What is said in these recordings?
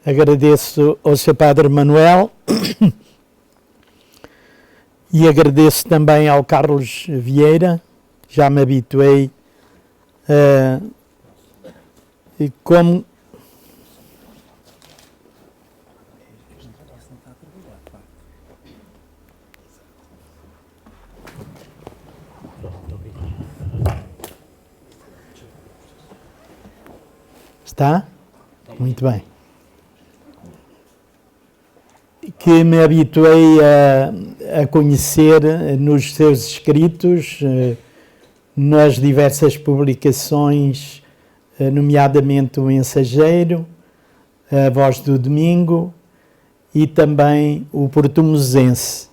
Agradeço ao Sr. Padre Manuel e agradeço também ao Carlos Vieira. Já me habituei como... Está? Muito bem. Que me habituei a conhecer nos seus escritos, nas diversas publicações, nomeadamente o Mensageiro, a Voz do Domingo e também o Portumosense.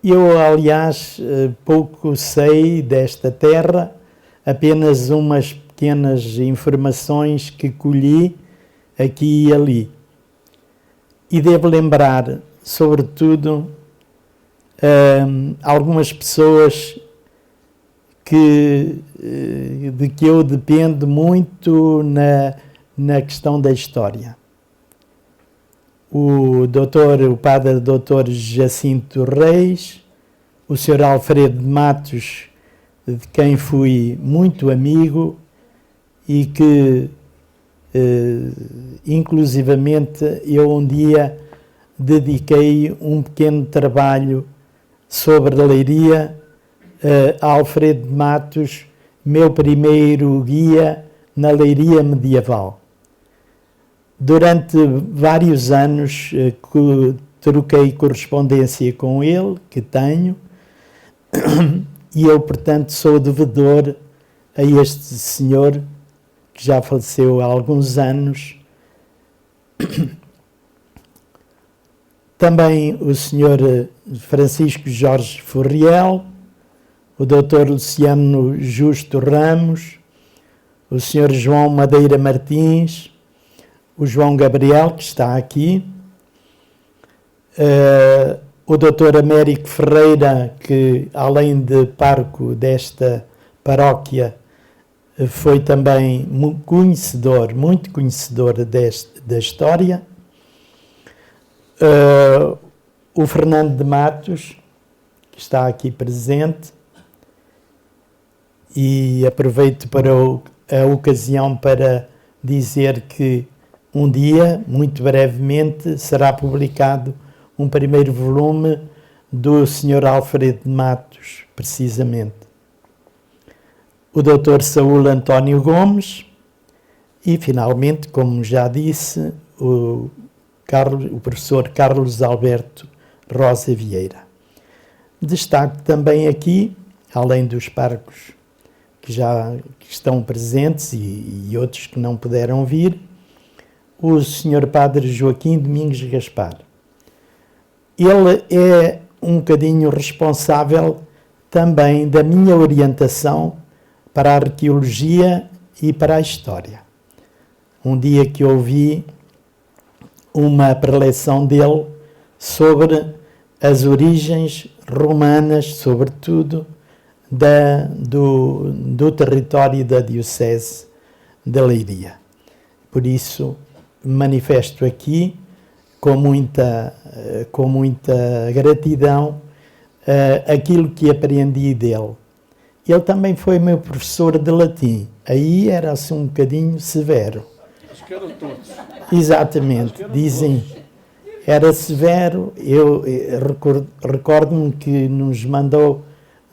Eu, aliás, pouco sei desta terra, apenas umas pequenas informações que colhi aqui e ali. E devo lembrar, sobretudo, algumas pessoas de que eu dependo muito na questão da história. O padre Dr. Jacinto Reis, o Sr. Alfredo de Matos, de quem fui muito amigo e que inclusivamente eu um dia dediquei um pequeno trabalho sobre a Leiria a Alfredo de Matos, meu primeiro guia na Leiria medieval. Durante vários anos troquei correspondência com ele, que tenho, e eu, portanto, sou devedor a este senhor que já faleceu há alguns anos. Também o Sr. Francisco Jorge Furriel, o Dr. Luciano Justo Ramos, o Sr. João Madeira Martins, o João Gabriel, que está aqui, o Dr. Américo Ferreira, que além de pároco desta paróquia, foi também muito conhecedor da história. O Fernando de Matos, que está aqui presente, e aproveito para a ocasião para dizer que um dia, muito brevemente, será publicado um primeiro volume do Sr. Alfredo de Matos, precisamente. O Dr. Saúl António Gomes e, finalmente, como já disse, o professor Carlos Alberto Rosa Vieira. Destaco também aqui, além dos párocos que estão presentes e outros que não puderam vir, o Sr. Padre Joaquim Domingos Gaspar. Ele é um bocadinho responsável também da minha orientação para a arqueologia e para a história. Um dia que ouvi uma preleção dele sobre as origens romanas, sobretudo, do território da Diocese de Leiria. Por isso, manifesto aqui, com muita gratidão, aquilo que aprendi dele. Ele também foi meu professor de latim. Aí era assim um bocadinho severo. Acho que eram todos. Exatamente, dizem. Era severo. Eu recordo-me que nos mandou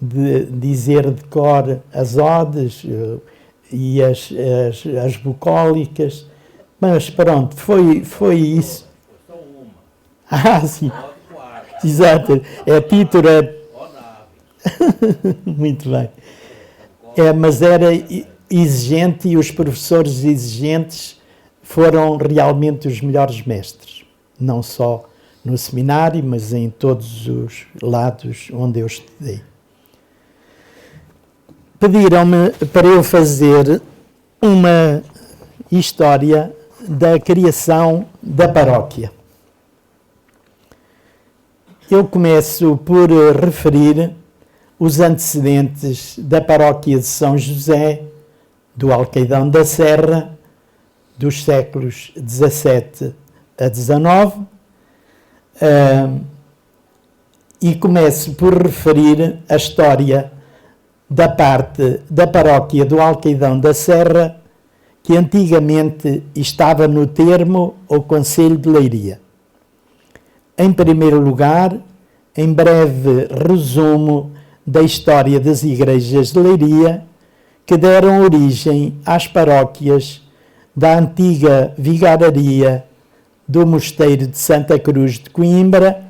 dizer de cor as odes e as bucólicas. Mas pronto, foi isso. Só uma. Sim. Quatro. Exato. É títura. Muito bem. Mas era exigente e os professores exigentes foram realmente os melhores mestres. Não só no seminário, mas em todos os lados onde eu estudei. Pediram-me para eu fazer uma história da criação da paróquia. Eu começo por referir os antecedentes da paróquia de São José, do Alcaidão da Serra, dos séculos XVII a XIX, e começo por referir a história da parte da paróquia do Alcaidão da Serra, que antigamente estava no termo ou concelho de Leiria. Em primeiro lugar, em breve resumo da história das igrejas de Leiria, que deram origem às paróquias da antiga vigararia do Mosteiro de Santa Cruz de Coimbra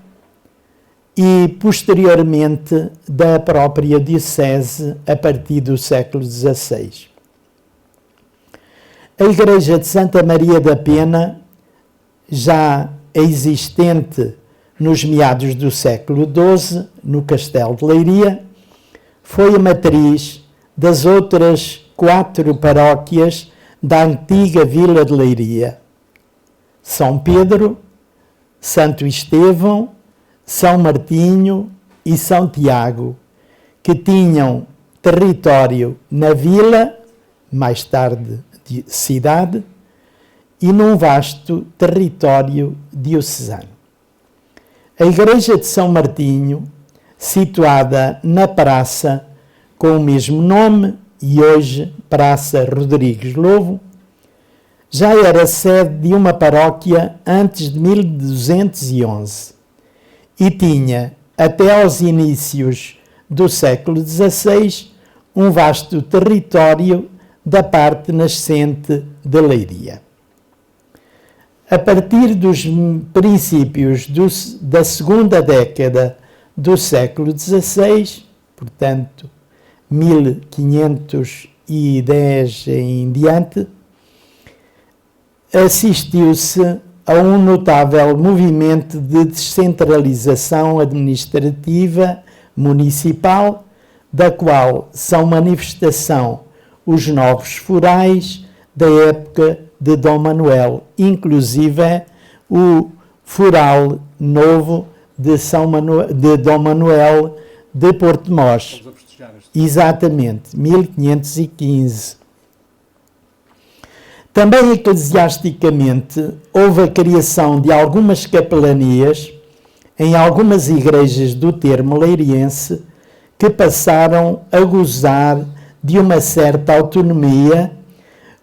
e, posteriormente, da própria diocese a partir do século XVI. A Igreja de Santa Maria da Pena, já existente nos meados do século XII, no Castelo de Leiria, foi a matriz das outras 4 paróquias da antiga Vila de Leiria: São Pedro, Santo Estevão, São Martinho e São Tiago, que tinham território na vila, mais tarde cidade, e num vasto território diocesano. A Igreja de São Martinho, situada na praça com o mesmo nome e hoje Praça Rodrigues Lobo, já era sede de uma paróquia antes de 1211 e tinha, até aos inícios do século XVI, um vasto território da parte nascente de Leiria. A partir dos princípios da segunda década do século XVI, portanto, 1510 em diante, assistiu-se a um notável movimento de descentralização administrativa municipal, da qual são manifestação os novos forais da época de Dom Manuel, inclusive o foral novo de Dom Manuel de Portimós. Exatamente, 1515. Também eclesiasticamente houve a criação de algumas capelanias em algumas igrejas do termo leiriense que passaram a gozar de uma certa autonomia,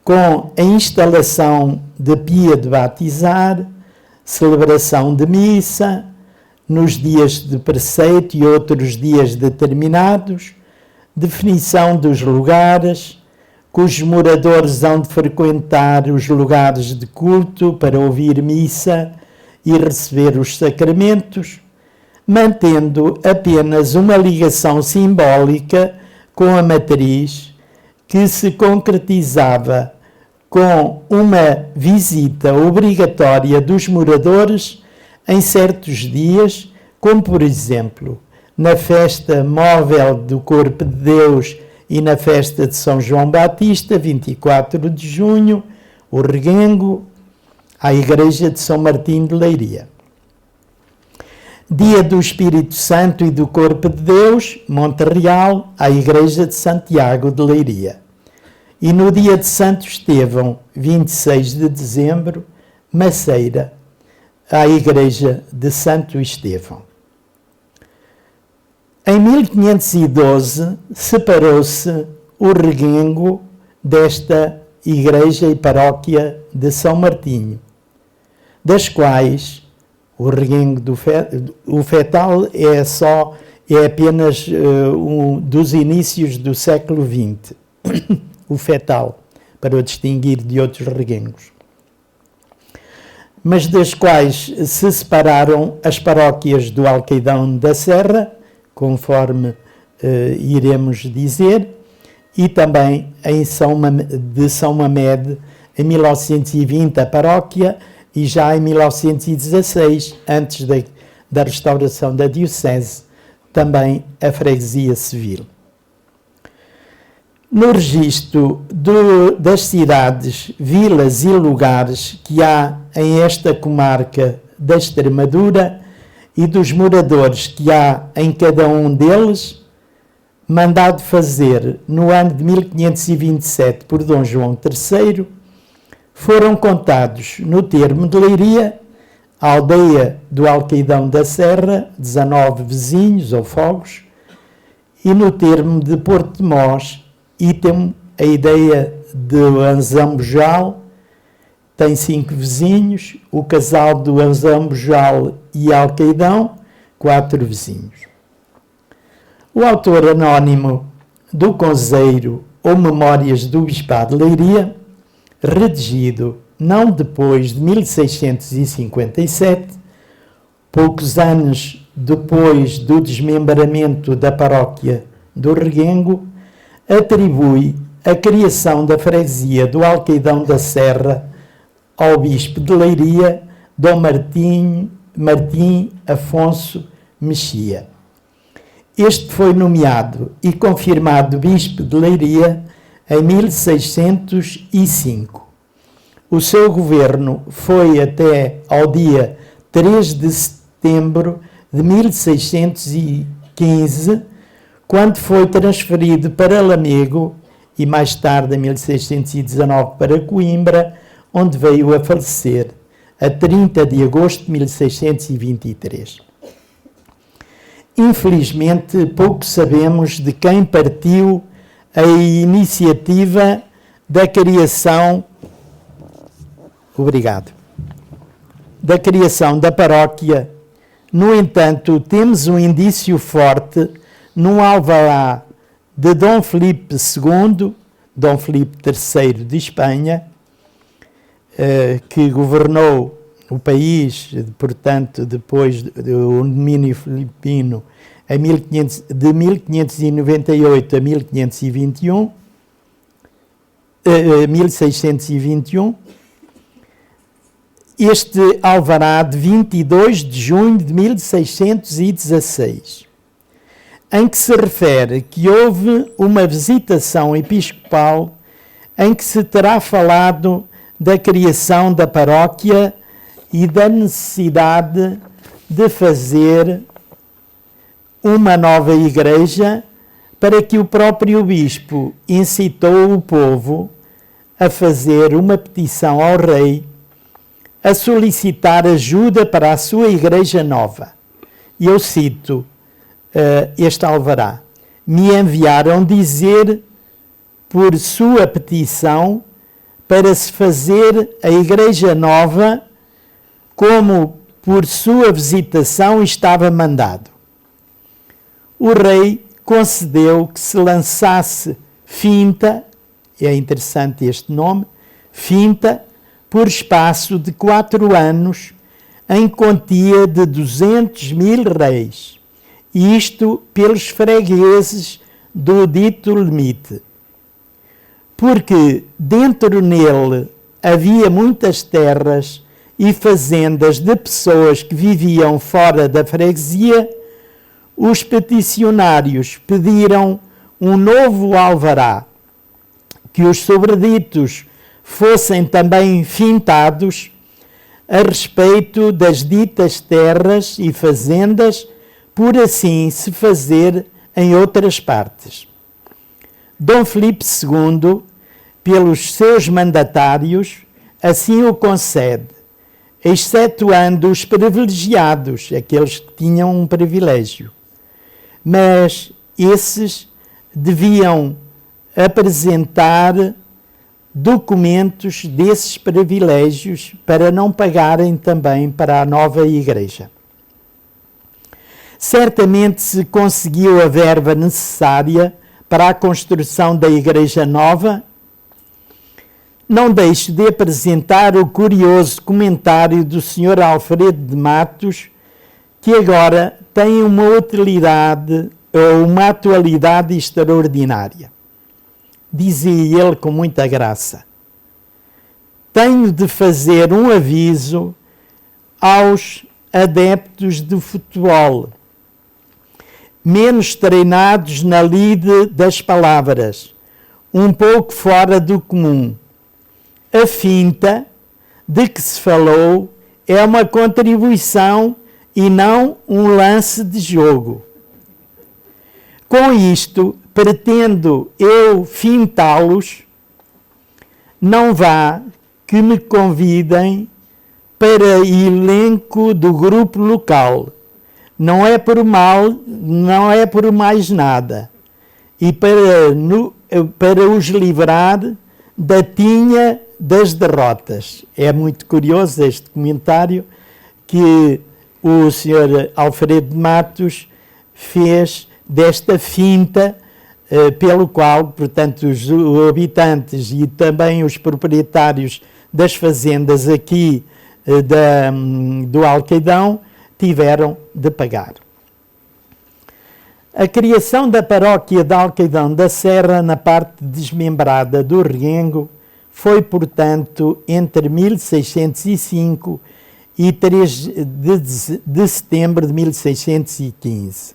com a instalação de pia de batizar, celebração de missa, nos dias de preceito e outros dias determinados, definição dos lugares, cujos moradores hão de frequentar os lugares de culto para ouvir missa e receber os sacramentos, mantendo apenas uma ligação simbólica com a matriz, que se concretizava com uma visita obrigatória dos moradores em certos dias, como por exemplo na festa móvel do Corpo de Deus e na festa de São João Batista, 24 de junho, o Reguengo, à Igreja de São Martinho de Leiria. Dia do Espírito Santo e do Corpo de Deus, Monte Real, à Igreja de Santiago de Leiria. E no dia de Santo Estevão, 26 de dezembro, Maceira, à Igreja de Santo Estevão. Em 1512, separou-se o Reguengo desta Igreja e Paróquia de São Martinho, das quais o Reguengo o Fetal é apenas dos inícios do século XX, o Fetal, para o distinguir de outros reguengos. Mas das quais se separaram as paróquias do Alcaidão da Serra, conforme iremos dizer, e também de São Mamede, em 1920 a paróquia, e já em 1916, antes da restauração da diocese, também a freguesia civil. No registro das cidades, vilas e lugares que há em esta comarca da Extremadura e dos moradores que há em cada um deles, mandado fazer no ano de 1527 por Dom João III, foram contados no termo de Leiria, a aldeia do Alcaidão da Serra, 19 vizinhos ou fogos, e no termo de Porto de Mós, item, a ideia de Anzambujal, tem 5 vizinhos, o casal do Anzambujal e Alcaidão, 4 vizinhos. O autor anónimo do Conzeiro ou Memórias do Bispado de Leiria, redigido não depois de 1657, poucos anos depois do desmembramento da paróquia do Reguengo, atribui a criação da freguesia do Alcaidão da Serra ao bispo de Leiria, Dom Martim Afonso Mexia. Este foi nomeado e confirmado bispo de Leiria em 1605. O seu governo foi até ao dia 3 de setembro de 1615, quando foi transferido para Lamego e mais tarde, em 1619, para Coimbra, onde veio a falecer a 30 de agosto de 1623. Infelizmente, pouco sabemos de quem partiu a iniciativa da criação da criação da paróquia. No entanto, temos um indício forte num alvará de Dom Filipe II, Dom Filipe III de Espanha, que governou o país, portanto, depois do domínio filipino, de 1598 a 1621, este alvará de 22 de junho de 1616, em que se refere que houve uma visitação episcopal em que se terá falado da criação da paróquia e da necessidade de fazer uma nova igreja, para que o próprio bispo incitou o povo a fazer uma petição ao rei, a solicitar ajuda para a sua igreja nova. E eu cito este alvará: me enviaram dizer por sua petição para se fazer a igreja nova, como por sua visitação estava mandado. O rei concedeu que se lançasse finta, é interessante este nome, finta, por espaço de 4 anos, em quantia de 200.000 reis, isto pelos fregueses do dito limite. Porque dentro nele havia muitas terras e fazendas de pessoas que viviam fora da freguesia, os peticionários pediram um novo alvará, que os sobreditos fossem também fintados a respeito das ditas terras e fazendas, por assim se fazer em outras partes. Dom Filipe II, pelos seus mandatários, assim o concede, excetuando os privilegiados, aqueles que tinham um privilégio. Mas esses deviam apresentar documentos desses privilégios para não pagarem também para a nova igreja. Certamente se conseguiu a verba necessária para a construção da igreja nova. Não deixo de apresentar o curioso comentário do Sr. Alfredo de Matos, que agora tem uma utilidade ou uma atualidade extraordinária. Dizia ele com muita graça: tenho de fazer um aviso aos adeptos do futebol, menos treinados na lide das palavras, um pouco fora do comum. A finta de que se falou é uma contribuição e não um lance de jogo. Com isto, pretendo eu fintá-los, não vá que me convidem para elenco do grupo local. Não é por mal, não é por mais nada. E para os livrar da tinha das derrotas. É muito curioso este comentário que o Sr. Alfredo de Matos fez desta finta pelo qual, portanto, os habitantes e também os proprietários das fazendas aqui do Alcaidão tiveram de pagar. A criação da paróquia de Alcaidão da Serra, na parte desmembrada do Rengo, foi, portanto, entre 1605 e 3 de setembro de 1615,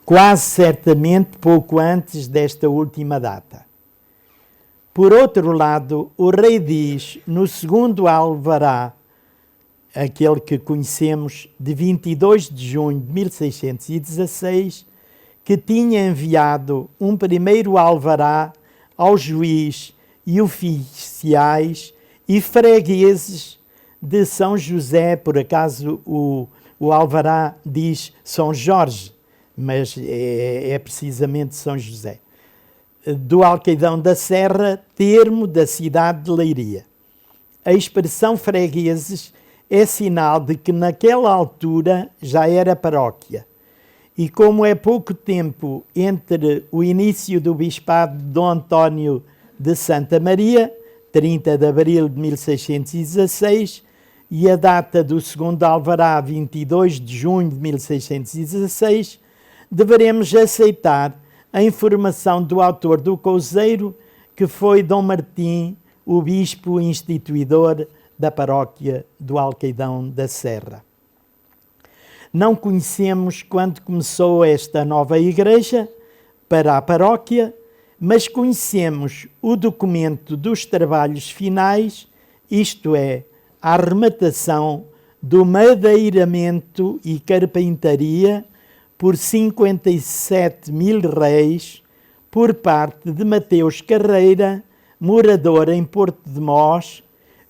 quase certamente pouco antes desta última data. Por outro lado, o rei diz, no segundo alvará, aquele que conhecemos, de 22 de junho de 1616, que tinha enviado um primeiro alvará ao juiz e oficiais e fregueses de São José, por acaso o alvará diz São Jorge, mas é precisamente São José, do Alcaidão da Serra, termo da cidade de Leiria. A expressão fregueses é sinal de que naquela altura já era paróquia. E como é pouco tempo entre o início do bispado de Dom António de Santa Maria, 30 de abril de 1616, e a data do segundo alvará, 22 de junho de 1616, deveremos aceitar a informação do autor do Couseiro, que foi Dom Martim, o bispo instituidor da paróquia do Alcaidão da Serra. Não conhecemos quando começou esta nova igreja para a paróquia, mas conhecemos o documento dos trabalhos finais, isto é, a arrematação do madeiramento e carpintaria por 57.000 réis por parte de Mateus Carreira, morador em Porto de Mós,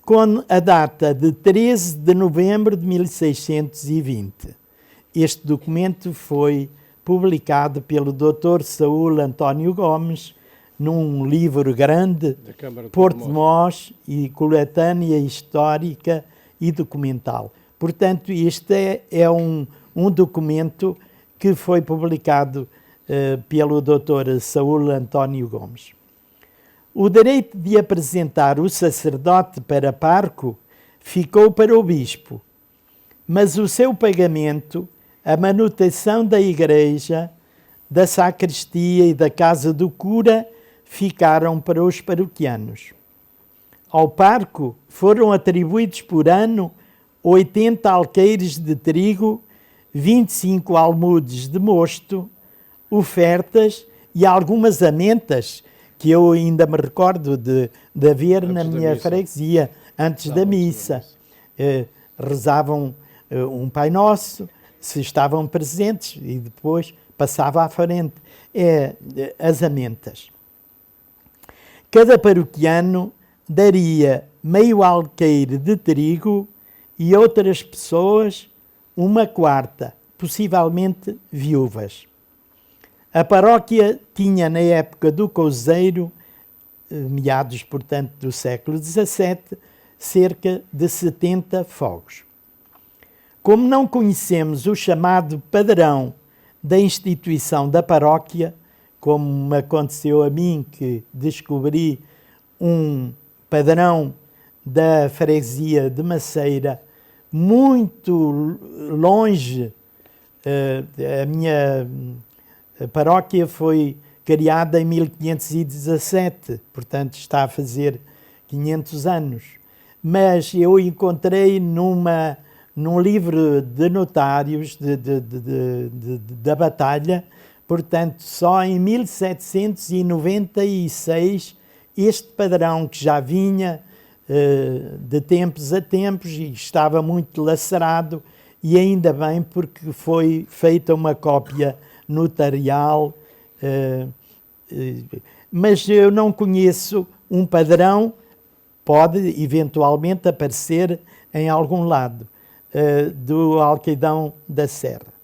com a data de 13 de novembro de 1620. Este documento foi publicado pelo Dr. Saúl António Gomes num livro grande, Porto de Mós e Coletânea Histórica e Documental. Portanto, este é um documento que foi publicado pelo Dr. Saúl António Gomes. O direito de apresentar o sacerdote para parco ficou para o bispo, mas o seu pagamento, a manutenção da igreja, da sacristia e da casa do cura ficaram para os paroquianos. Ao parco foram atribuídos por ano 80 alqueires de trigo, 25 almudes de mosto, ofertas e algumas amentas que eu ainda me recordo de haver na minha freguesia, antes da missa. Rezavam um Pai Nosso, se estavam presentes, e depois passava à frente as amentas. Cada paroquiano daria meio alqueire de trigo e outras pessoas uma quarta, possivelmente viúvas. A paróquia tinha, na época do Couseiro, meados, portanto, do século XVII, cerca de 70 fogos. Como não conhecemos o chamado padrão da instituição da paróquia, como me aconteceu a mim, que descobri um padrão da freguesia de Maceira muito longe, a minha paróquia foi criada em 1517, portanto está a fazer 500 anos. Mas eu encontrei num livro de notários da batalha, portanto só em 1796, este padrão que já vinha de tempos a tempos e estava muito lacerado, e ainda bem porque foi feita uma cópia notarial, mas eu não conheço um padrão, pode eventualmente aparecer em algum lado do Alqueidão da Serra.